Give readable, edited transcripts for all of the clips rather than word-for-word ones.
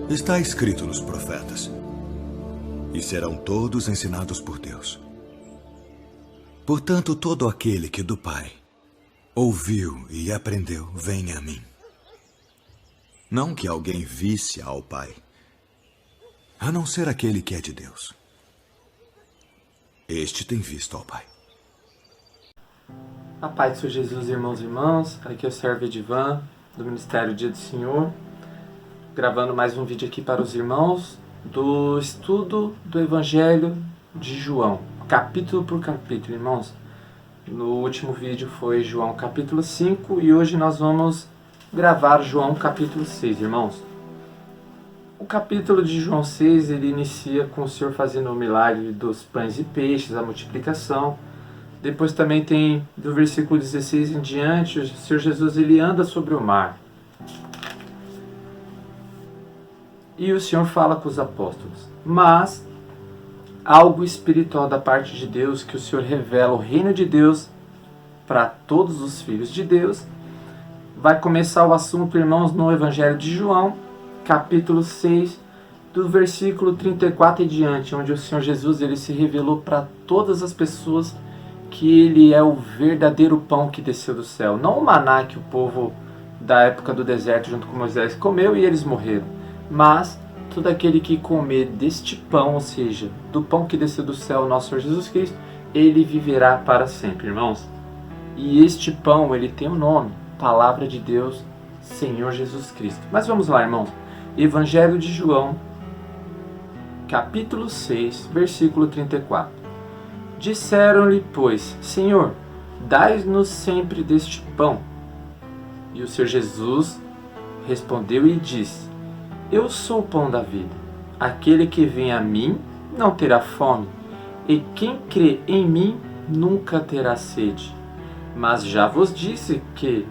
Está escrito nos profetas, e serão todos ensinados por Deus. Portanto, todo aquele que do Pai ouviu e aprendeu, vem a mim. Não que alguém visse ao Pai, a não ser aquele que é de Deus. Este tem visto ao Pai. A paz do Senhor Jesus, irmãos e irmãs. Aqui é o servo Edivan, do Ministério Dia do Senhor, gravando mais um vídeo aqui para os irmãos do estudo do Evangelho de João, capítulo por capítulo, irmãos. No último vídeo foi João capítulo 5 e hoje nós vamos gravar João capítulo 6, irmãos. O capítulo de João 6, ele inicia com o Senhor fazendo o milagre dos pães e peixes, a multiplicação. Depois também tem, do versículo 16 em diante, o Senhor Jesus ele anda sobre o mar. E o Senhor fala com os apóstolos. Mas algo espiritual da parte de Deus, que o Senhor revela o reino de Deus para todos os filhos de Deus. Vai começar o assunto, irmãos, no Evangelho de João, capítulo 6, do versículo 34 em diante, onde o Senhor Jesus ele se revelou para todas as pessoas que ele é o verdadeiro pão que desceu do céu. Não o maná que o povo da época do deserto junto com Moisés comeu e eles morreram, mas todo aquele que comer deste pão, ou seja, do pão que desceu do céu, nosso Senhor Jesus Cristo, ele viverá para sempre, irmãos. E este pão, ele tem um nome, Palavra de Deus, Senhor Jesus Cristo. Mas vamos lá, irmãos. Evangelho de João, capítulo 6, versículo 34. Disseram-lhe, pois, Senhor, dai-nos sempre deste pão. E o Senhor Jesus respondeu e disse, eu sou o pão da vida. Aquele que vem a mim não terá fome, e quem crê em mim nunca terá sede. Mas já vos disse que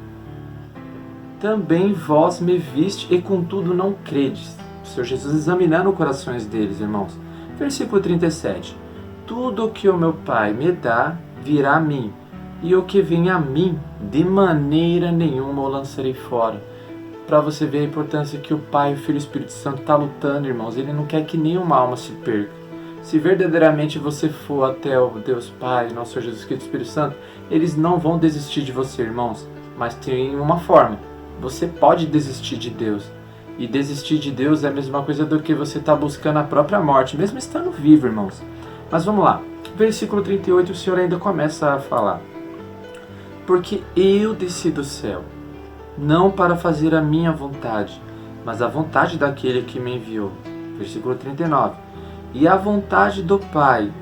também vós me viste e contudo não credes. O Senhor Jesus examinando os corações deles, irmãos. Versículo 37. Tudo o que o meu Pai me dá virá a mim, e o que vem a mim, de maneira nenhuma o lançarei fora. Para você ver a importância que o Pai, o Filho e o Espírito Santo está lutando, irmãos. Ele não quer que nenhuma alma se perca. Se verdadeiramente você for até o Deus Pai, nosso Senhor Jesus Cristo e Espírito Santo, eles não vão desistir de você, irmãos. Mas tem uma forma. Você pode desistir de Deus. E desistir de Deus é a mesma coisa do que você estar buscando a própria morte, mesmo estando vivo, irmãos. Mas vamos lá. Versículo 38, o Senhor ainda começa a falar. Porque eu desci do céu, não para fazer a minha vontade, mas a vontade daquele que me enviou. Versículo 39. E a vontade do Pai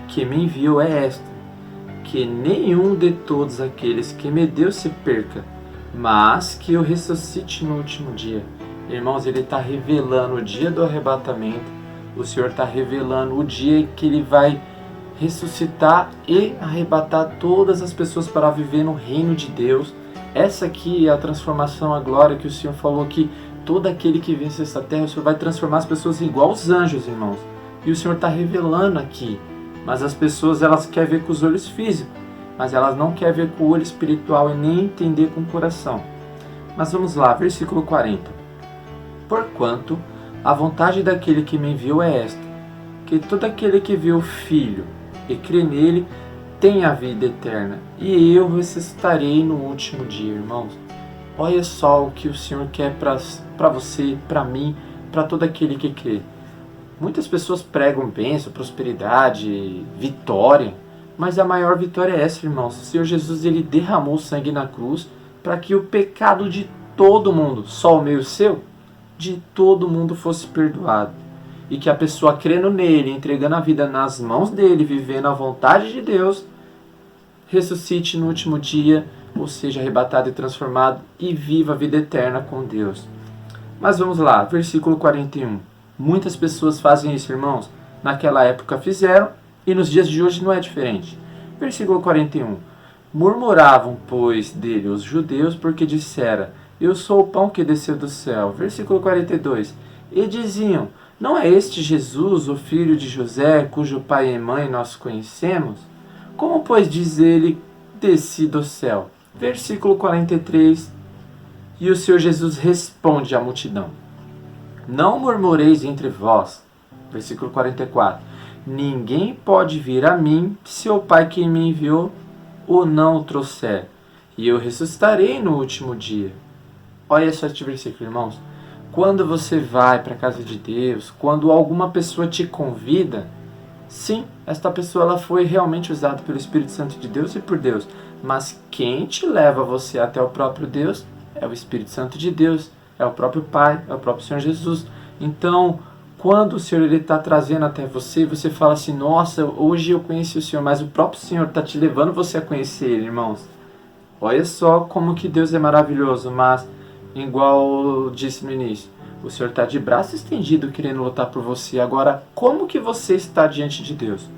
que me enviou é esta, que nenhum de todos aqueles que me deu se perca, mas que eu ressuscite no último dia. Irmãos, ele está revelando o dia do arrebatamento. O Senhor está revelando o dia que ele vai ressuscitar e arrebatar todas as pessoas para viver no reino de Deus. Essa aqui é a transformação, a glória que o Senhor falou que todo aquele que vence essa terra, o Senhor vai transformar as pessoas igual os anjos, irmãos. E o Senhor está revelando aqui. Mas as pessoas, elas querem ver com os olhos físicos, mas elas não querem ver com o olho espiritual e nem entender com o coração. Mas vamos lá, versículo 40. Porquanto a vontade daquele que me enviou é esta, que todo aquele que vê o Filho e crê nele tem a vida eterna, e eu ressuscitarei no último dia, irmãos. Olha só o que o Senhor quer para você, para mim, para todo aquele que crê. Muitas pessoas pregam bênção, prosperidade, vitória, mas a maior vitória é essa, irmãos. O Senhor Jesus ele derramou sangue na cruz para que o pecado de todo mundo, só o meu e o seu, de todo mundo fosse perdoado. E que a pessoa crendo nele, entregando a vida nas mãos dele, vivendo a vontade de Deus, ressuscite no último dia, ou seja, arrebatado e transformado, e viva a vida eterna com Deus. Mas vamos lá, versículo 41. Muitas pessoas fazem isso, irmãos. Naquela época fizeram, e nos dias de hoje não é diferente. Versículo 41. Murmuravam, pois, dele os judeus, porque dissera, eu sou o pão que desceu do céu. Versículo 42. E diziam, não é este Jesus, o filho de José, cujo pai e mãe nós conhecemos? Como, pois, diz ele, desci do céu? Versículo 43. E o Senhor Jesus responde à multidão. Não murmureis entre vós. Versículo 44. Ninguém pode vir a mim se o Pai que me enviou o não o trouxer, e eu ressuscitarei no último dia. Olha só este versículo, irmãos. Quando você vai para a casa de Deus, quando alguma pessoa te convida, sim, esta pessoa ela foi realmente usada pelo Espírito Santo de Deus e por Deus. Mas quem te leva você até o próprio Deus é o Espírito Santo de Deus, é o próprio Pai, é o próprio Senhor Jesus. Então, quando o Senhor está trazendo até você, você fala assim, nossa, hoje eu conheci o Senhor, mas o próprio Senhor está te levando você a conhecer Ele, irmãos. Olha só como que Deus é maravilhoso, mas, igual eu disse no início, o Senhor está de braço estendido querendo lutar por você. Agora, como que você está diante de Deus?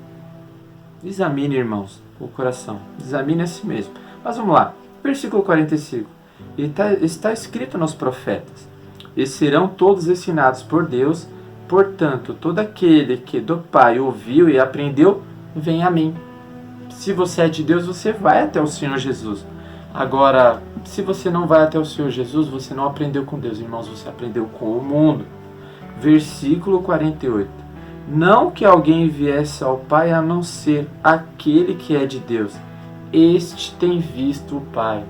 Examine, irmãos, o coração. Examine a si mesmo. Mas vamos lá. Versículo 45. Está escrito nos profetas. E serão todos ensinados por Deus. Portanto, todo aquele que do Pai ouviu e aprendeu, vem a mim. Se você é de Deus, você vai até o Senhor Jesus. Agora, se você não vai até o Senhor Jesus, você não aprendeu com Deus, irmãos, você aprendeu com o mundo. Versículo 48. Não que alguém viesse ao Pai a não ser aquele que é de Deus. Este tem visto o Pai.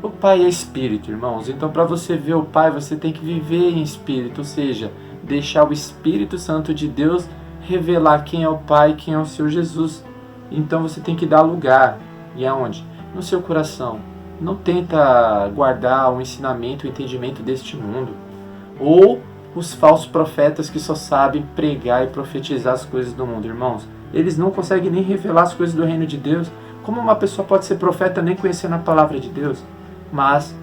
O Pai é Espírito, irmãos. Então, para você ver o Pai, você tem que viver em Espírito, ou seja, deixar o Espírito Santo de Deus revelar quem é o Pai e quem é o Senhor Jesus. Então, você tem que dar lugar. E aonde? No seu coração. Não tenta guardar o ensinamento, o entendimento deste mundo. Ou os falsos profetas que só sabem pregar e profetizar as coisas do mundo, irmãos. Eles não conseguem nem revelar as coisas do reino de Deus. Como uma pessoa pode ser profeta nem conhecendo a palavra de Deus? Mas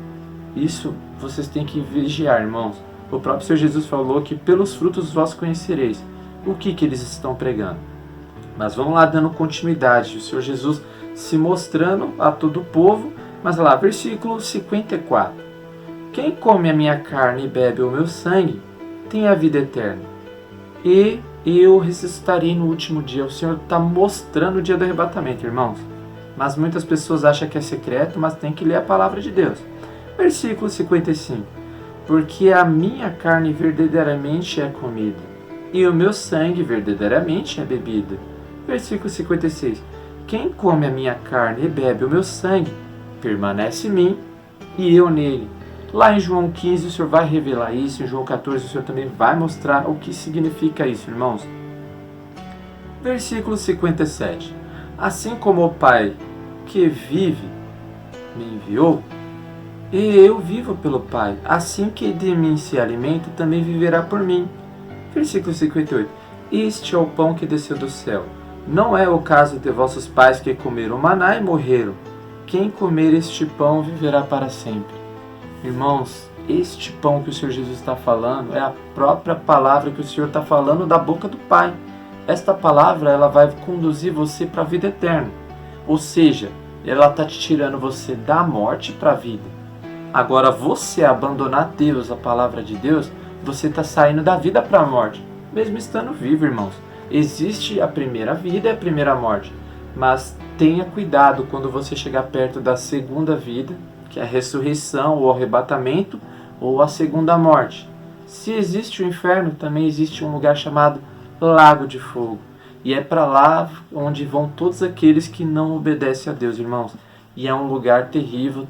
isso vocês têm que vigiar, irmãos. O próprio Senhor Jesus falou que pelos frutos vós conhecereis. O que eles estão pregando? Mas vamos lá dando continuidade. O Senhor Jesus se mostrando a todo o povo. Mas lá, versículo 54. Quem come a minha carne e bebe o meu sangue, tem a vida eterna. E eu ressuscitarei no último dia. O Senhor está mostrando o dia do arrebatamento, irmãos. Mas muitas pessoas acham que é secreto, mas tem que ler a palavra de Deus. Versículo 55. Porque a minha carne verdadeiramente é comida, e o meu sangue verdadeiramente é bebida. Versículo 56. Quem come a minha carne e bebe o meu sangue, permanece em mim e eu nele. Lá em João 15 o Senhor vai revelar isso, em João 14 o Senhor também vai mostrar o que significa isso, irmãos. Versículo 57. Assim como o Pai que vive me enviou, e eu vivo pelo Pai, assim que de mim se alimenta, também viverá por mim. Versículo 58. Este é o pão que desceu do céu. Não é o caso de vossos pais que comeram maná e morreram. Quem comer este pão viverá para sempre. Irmãos, este pão que o Senhor Jesus está falando é a própria palavra que o Senhor está falando da boca do Pai. Esta palavra ela vai conduzir você para a vida eterna. Ou seja, ela está te tirando você da morte para a vida. Agora, você abandonar Deus, a palavra de Deus, você está saindo da vida para a morte, mesmo estando vivo, irmãos. Existe a primeira vida e a primeira morte, mas tenha cuidado quando você chegar perto da segunda vida, que é a ressurreição, ou arrebatamento, ou a segunda morte. Se existe o inferno, também existe um lugar chamado Lago de Fogo. E é para lá onde vão todos aqueles que não obedecem a Deus, irmãos. E é um lugar terrível,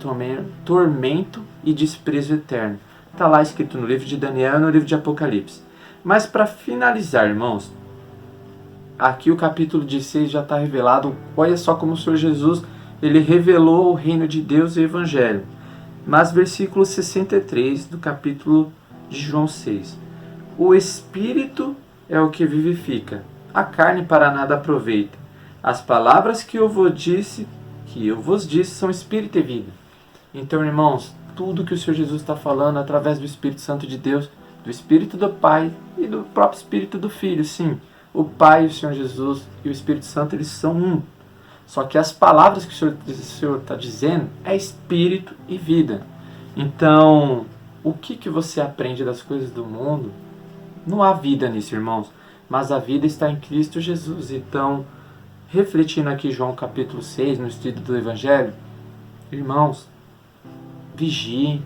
tormento e desprezo eterno. Está lá escrito no livro de Daniel e no livro de Apocalipse. Mas para finalizar, irmãos, aqui o capítulo 16 já está revelado. Olha só como o Senhor Jesus ele revelou o reino de Deus e o Evangelho. Mas versículo 63 do capítulo de João 6. O Espírito é o que vivifica, a carne para nada aproveita. As palavras que eu vos disse são Espírito e vida. Então, irmãos, tudo que o Senhor Jesus está falando através do Espírito Santo de Deus, do Espírito do Pai e do próprio Espírito do Filho, sim. O Pai, o Senhor Jesus e o Espírito Santo, eles são um. Só que as palavras que o Senhor está dizendo é Espírito e vida. Então, o que você aprende das coisas do mundo? Não há vida nisso, irmãos. Mas a vida está em Cristo Jesus. Então, refletindo aqui João capítulo 6, no estudo do Evangelho, irmãos, vigiem,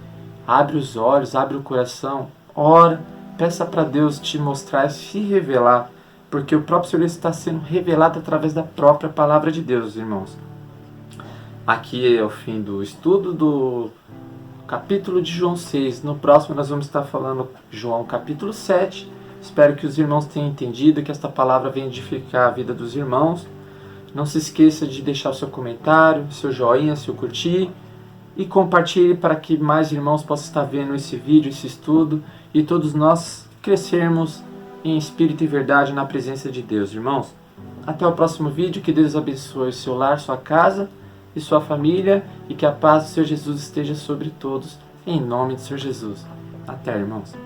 abre os olhos, abre o coração, ora Peça para Deus te mostrar, se revelar, porque o próprio Senhor está sendo revelado através da própria palavra de Deus, irmãos. Aqui é o fim do estudo do capítulo de João 6. No próximo nós vamos estar falando João capítulo 7. Espero que os irmãos tenham entendido, que esta palavra venha edificar a vida dos irmãos. Não se esqueça de deixar o seu comentário, seu joinha, seu curtir e compartilhe para que mais irmãos possam estar vendo esse vídeo, esse estudo e todos nós crescermos em espírito e verdade na presença de Deus, irmãos. Até o próximo vídeo, que Deus abençoe o seu lar, sua casa e sua família e que a paz do Senhor Jesus esteja sobre todos, em nome do Senhor Jesus. Até, irmãos.